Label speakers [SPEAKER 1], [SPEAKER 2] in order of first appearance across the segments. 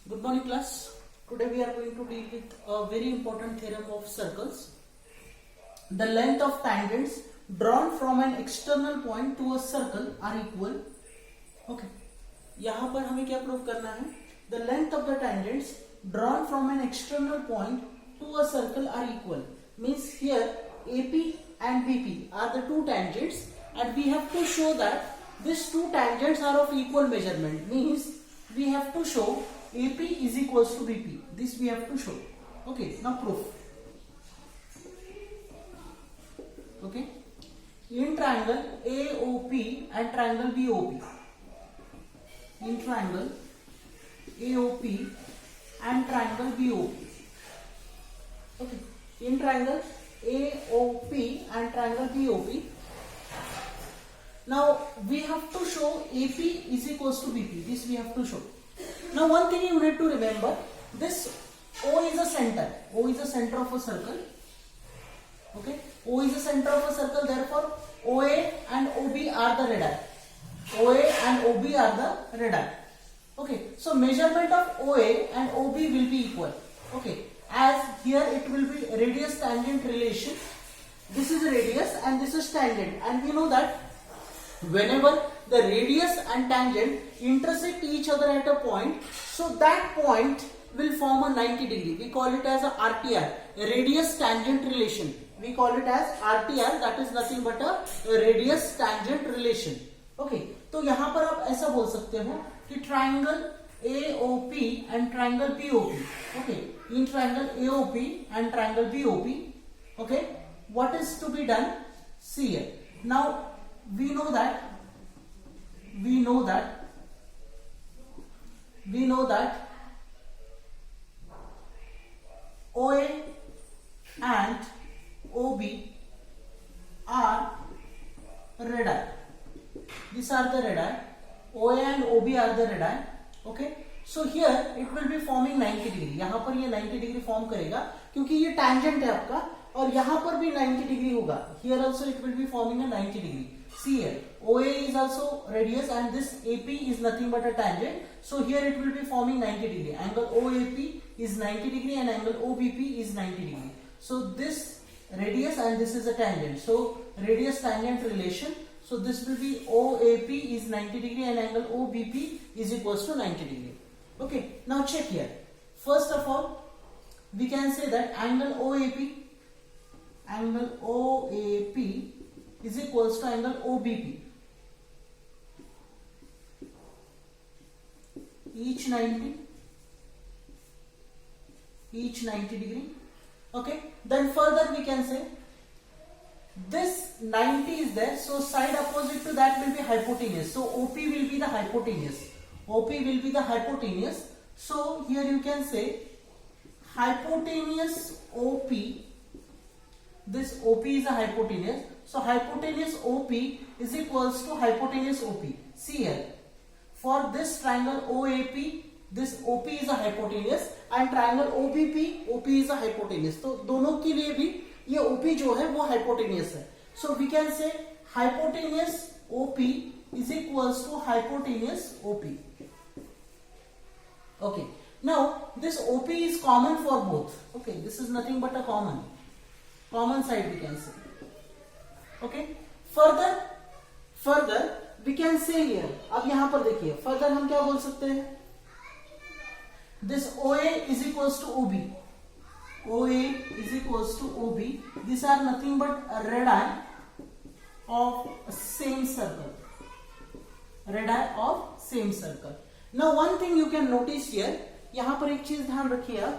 [SPEAKER 1] Good morning class. Today we are going to deal with a very important theorem of circles. The length of tangents drawn from an external point to a circle are equal. Okay. यहाँ पर हमें क्या prove करना है? The length of the tangents drawn from an external point to a circle are equal. Means here AP and BP are the two tangents and we have to show that these two tangents are of equal measurement. Means we have to show AP is equals to BP. This we have to show. Okay, now proof. Okay, in triangle AOP and triangle BOP. In triangle AOP and triangle BOP. Okay, in triangle AOP and triangle BOP. Now we have to show AP is equals to BP. This we have to show. Now one thing you need to remember, this O is a center. O is the center of a circle. Okay, O is the center of a circle, therefore OA and OB are the radii. OA and OB are the radii. Okay, so measurement of OA and OB will be equal. Okay, as here it will be radius tangent relation. This is radius and this is tangent, and we know that whenever the radius and tangent intersect each other at a point, so that point will form a 90 degree. We call it as a RTR, radius tangent relation. We call it as RTR, that is nothing but a radius tangent relation. Okay, तो यहाँ पर आप ऐसा बोल सकते हो कि triangle AOP and triangle BOP. Okay, in triangle AOP and triangle BOP. Okay, what is to be done? See here. Now we know that OA and OB are radii. These are the radii. OA and OB are the radii. Okay. So here it will be forming 90 degree. यहाँ पर ये 90 degree form करेगा क्योंकि ये tangent है आपका और यहाँ पर भी 90 degree होगा. Here also it will be forming a 90 degree. See here, OA is also radius and this AP is nothing but a tangent. So here it will be forming 90 degree. Angle OAP is 90 degree and angle OBP is 90 degree. So this radius and this is a tangent. So radius tangent relation. So this will be OAP is 90 degree and angle OBP is equals to 90 degree. Okay, now check here. First of all, we can say that angle OAP is equals to angle OBP. Each 90 degree. Okay, then further we can say this 90 is there, so side opposite to that will be hypotenuse. So OP will be the hypotenuse. OP will be the hypotenuse. So here you can say hypotenuse OP. This OP is a hypotenuse. So hypotenuse OP is equals to hypotenuse OP. See here, for this triangle OAP, this OP is a hypotenuse and triangle OBP, OP is a hypotenuse. तो दोनों के लिए भी ये OP जो है वो hypotenuse है. So we can say hypotenuse OP is equals to hypotenuse OP. Okay. Now this OP is common for both. Okay, this is nothing but a common side we can say. Okay. Further we can say here. अब यहाँ पर देखिए. Further हम क्या बोल सकते हैं? This OA is equals to OB. OA is equals to OB. These are nothing but radii of same circle. Radii of same circle. Now one thing you can notice here. यहाँ पर एक चीज ध्यान रखिए आप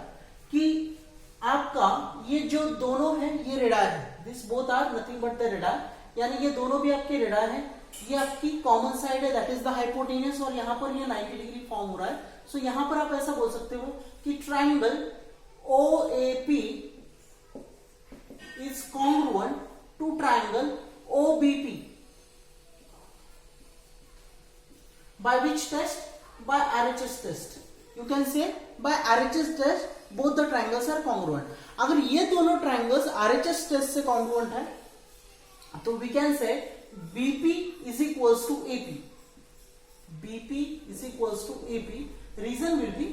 [SPEAKER 1] कि आपका ये जो दोनों है ये रेडाई है. This both are nothing but the radii, यानी ये दोनों भी आपके रेडाई है. ये आपकी कॉमन साइड है, दैट इज द हाइपोटेन्यूस, और यहाँ पर ये 90 डिग्री फॉर्म हो रहा है. सो यहाँ पर आप ऐसा बोल सकते हो कि triangle OAP is congruent to triangle OBP. By which test? By RHS test. You can say by RHS test both the triangles are congruent. अगर ये दोनों triangles RHS test से congruent है तो we can say BP is equals to AP. BP is equals to AP. Reason will be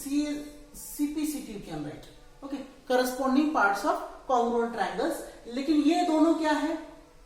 [SPEAKER 1] CPCT you can write. Okay, corresponding parts of congruent triangles. लेकिन ये दोनों क्या है?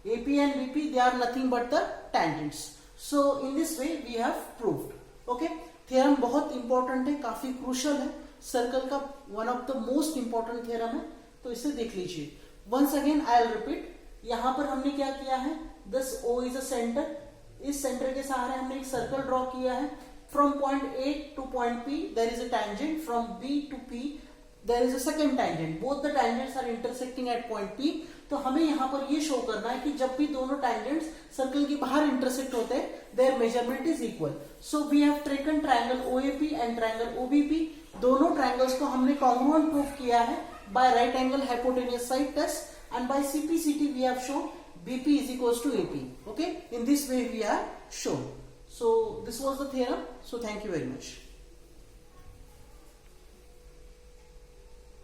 [SPEAKER 1] AP and BP, they are nothing but the tangents. So in this way we have proved. Okay, theorem बहुत important है, काफी crucial है, circle का one of the most important theorem है, तो इसे देख लीजिए. Once again I will repeat. यहां पर हमने क्या किया है? This O is a centre. इस सेंटर के सहारे हमने एक सर्कल ड्रॉ किया है. From point A to point P there is a tangent. From B to P there is a second tangent. Both the tangents are intersecting at point P. तो हमें यहां पर ये शो करना है कि जब भी दोनों टैंजेंट्स सर्कल के बाहर इंटरसेक्ट होते हैं, their measurement is equal. So we have taken triangle OAP and triangle OBP. दोनों ट्रायंगल्स को हमने कॉन्ग्रुएंट प्रूव किया है by right angle hypotenuse side test, and by CPCT we have shown BP is equals to AP. Okay, in this way we are shown. So this was the theorem. So thank you very much.